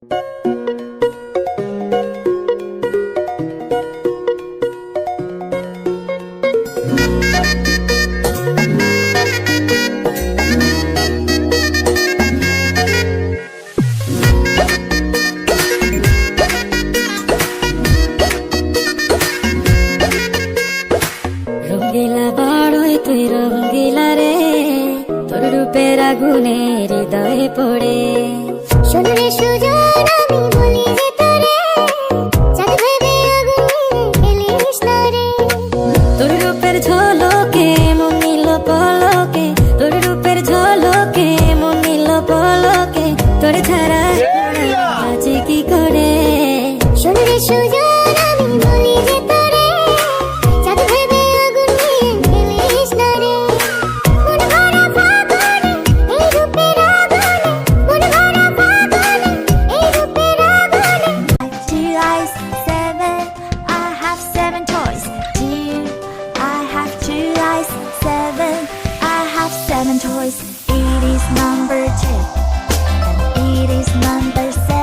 রঙ্গিলা বাড়ই তুই রঙ্গিলা রে, তোর রূপের আগুনে হৃদয়ে পড়ে। শোন রে সুজন, আমি বলি যে তোরে, চাঁদ ভেবে আগুন নিয়ে খেলিস না রে। তোর রূপের ঝলকে মন নিল পলকে, তোর রূপের ঝলকে মন নিল পলকে, তোর ছাড়া আছে কি করে। শোন রে সুজন, আমি বলি যে তোরে, চাঁদ ভেবে আগুন নিয়ে খেলিস না রে। মন ভরা ফাগুনে, এই রূপের আগুনে, মন ভরা ফাগুনে, এই রূপের আগুনে। 2 eyes, 7, I have 7 toys. 2, I have 2 eyes, 7, I have 7 toys. It is number 2, and it is number 7.